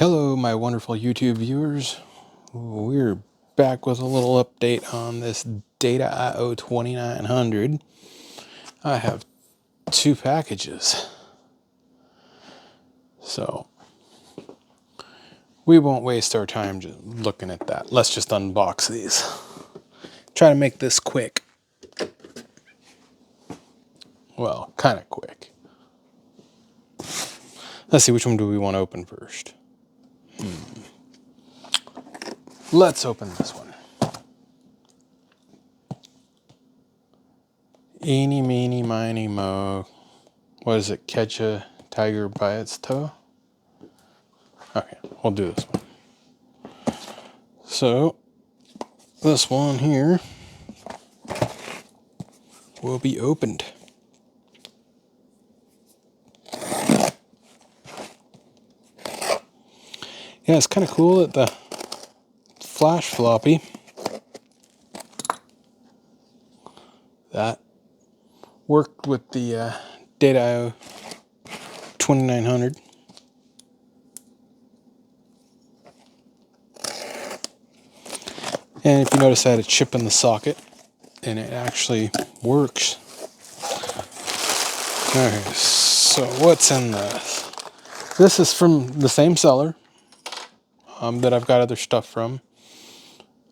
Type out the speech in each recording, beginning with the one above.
Hello, my wonderful YouTube viewers. We're back with a little update on this Data IO 2900. I have two packages, so we won't waste our time just looking at that. Let's just unbox these. Try to make this quick. Well, kind of quick. Let's see, which one do we want to open first? Let's open this one. Eeny, meeny, miny, mo. What is it? Catch a tiger by its toe? Okay, we'll do this one. So, this one here will be opened. Yeah, it's kind of cool that the flash floppy that worked with the Data IO 2900. And if you notice, I had a chip in the socket, and it actually works. Okay, so what's in this? This is from the same seller that I've got other stuff from.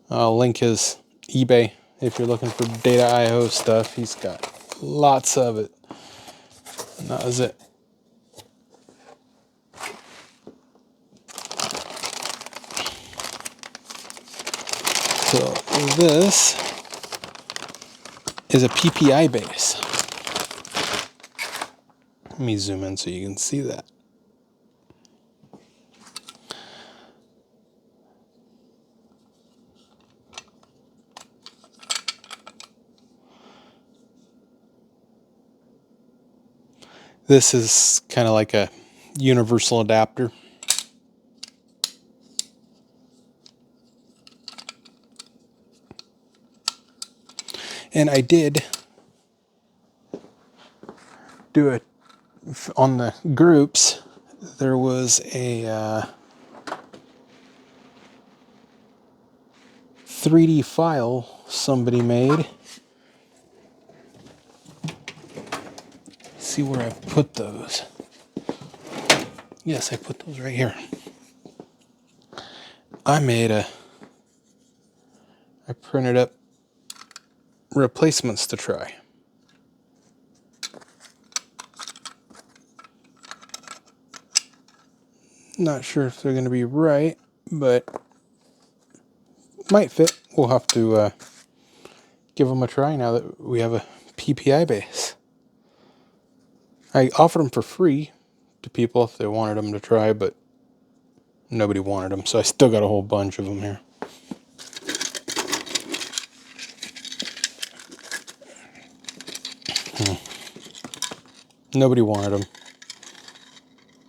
I'll link his eBay if you're looking for Data IO stuff. He's got lots of it. And that was it. So this is a PPI base. Let me zoom in so you can see that. This is kind of like a universal adapter. And I did do it on the groups. There was a 3D file somebody made. See where I put those. Yes, I put those right here. I printed up replacements to try. Not sure if they're going to be right, but might fit. We'll have to give them a try now that we have a PPI base. I offered them for free to people if they wanted them to try, but nobody wanted them, so I still got a whole bunch of them here. Nobody wanted them.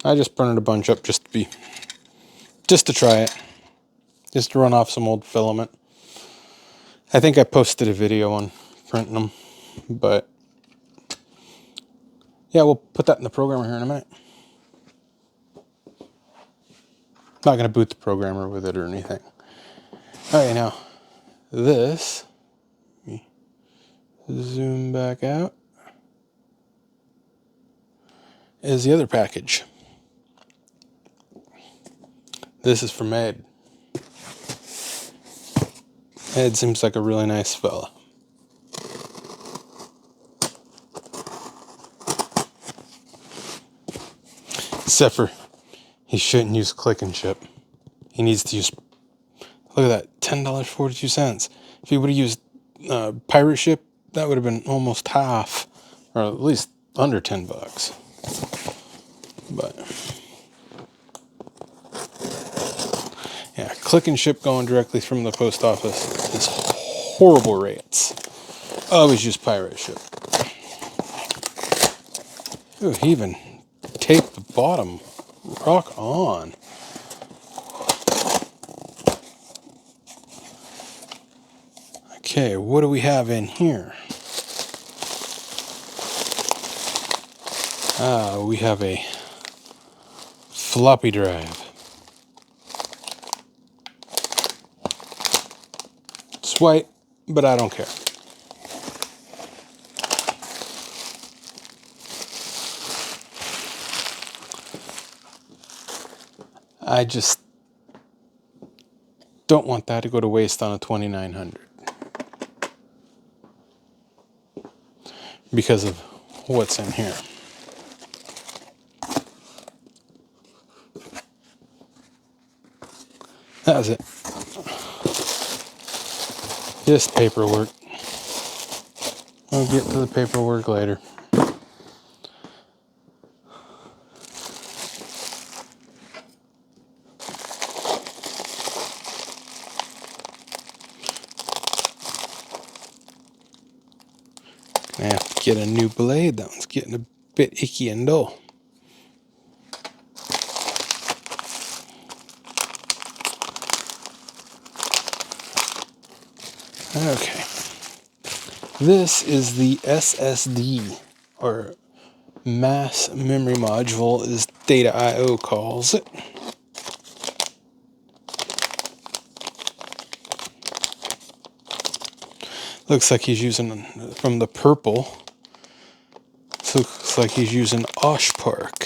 I just printed a bunch up just to try it, just to run off some old filament. I think I posted a video on printing them, but yeah, we'll put that in the programmer here in a minute. Not going to boot the programmer with it or anything. All right, now this, let me zoom back out, is the other package. This is from Ed. Ed seems like a really nice fella. Except for he shouldn't use click and ship. He needs to use, look at that, $10.42. If he would have used pirate ship, that would have been almost half, or at least under 10 bucks. But yeah, click and ship going directly from the post office is horrible rates. Always use pirate ship. Ooh, he even taped the bottom. Rock on. Okay, what do we have in here? We have a floppy drive. white, but I don't care. I just don't want that to go to waste on a 2900 because of what's in here. That was it. Just paperwork. I'll get to the paperwork later. I have to get a new blade. That one's getting a bit icky and dull. Okay. This is the SSD, or Mass Memory Module, as Data I/O calls it. Looks like he's using, from the purple, looks like he's using Osh Park.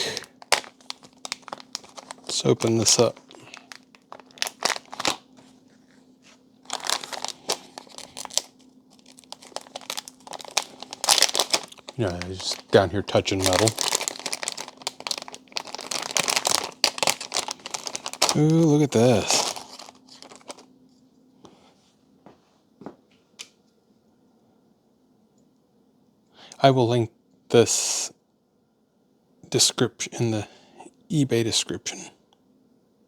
Let's open this up. Yeah, he's just down here touching metal. Ooh, look at this. I will link this description in the eBay description,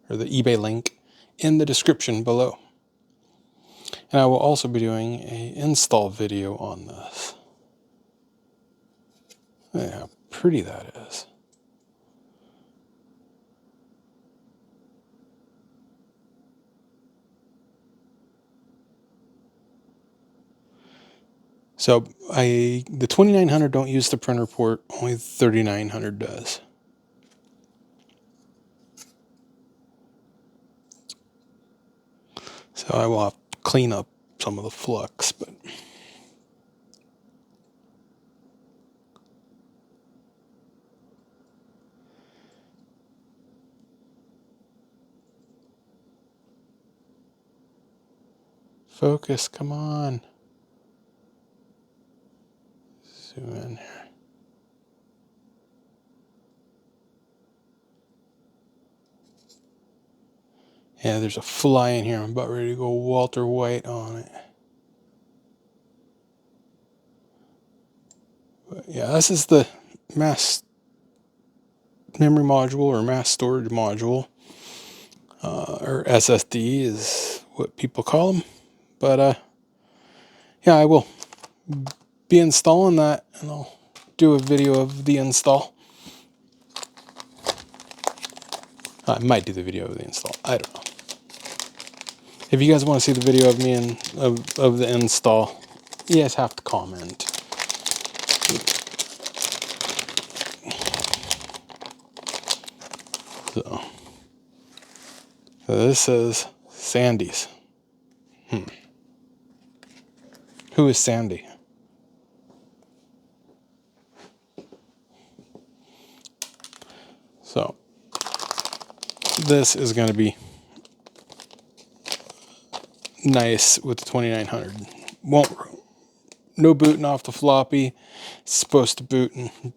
or the eBay link in the description below. And I will also be doing an install video on this. Look how pretty that is. So the 2900 don't use the printer port, only the 3900 does. So I will have to clean up some of the flux, but focus, come on. Zoom in here. Yeah, there's a fly in here. I'm about ready to go Walter White on it. But yeah, this is the mass memory module, or mass storage module, or SSD is what people call them. But yeah, I will be installing that, and I'll do a video of the install. I might do the video of the install. I don't know. If you guys want to see the video of me of the install, you guys have to comment. So this is Sandy's. Who is Sandy? So this is going to be nice with the 2900. No booting off the floppy. It's supposed to boot in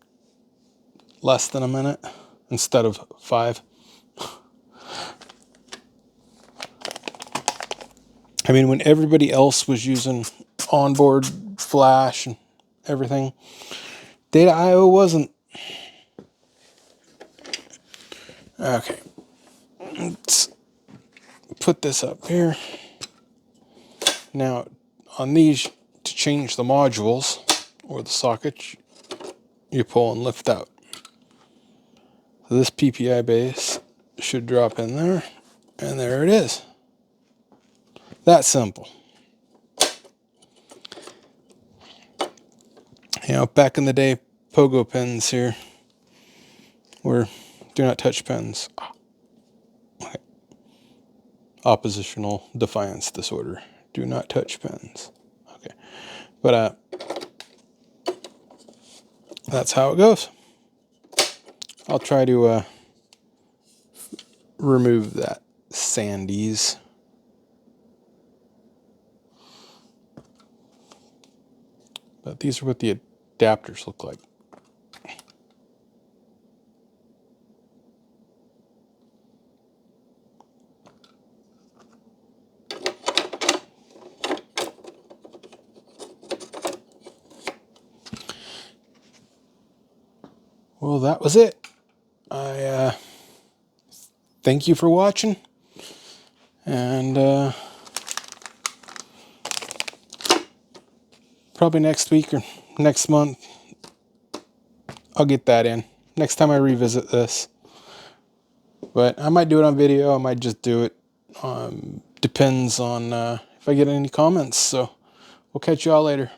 less than a minute instead of 5. I mean, when everybody else was using onboard flash and everything, Data I/O wasn't. Okay, let's put this up here. Now, on these, to change the modules or the sockets, you pull and lift out. So this PPI base should drop in there, and there it is. That simple. You know, back in the day, pogo pens here were do not touch pens. Okay. Oppositional defiance disorder. Do not touch pins. Okay. But that's how it goes. I'll try to remove that sandies. But these are what the adapters look like. Well, that was it. I thank you for watching, and probably next week or next month I'll get that in. Next time I revisit this. But I might do it on video, I might just do it. Depends on if I get any comments. So we'll catch y'all later.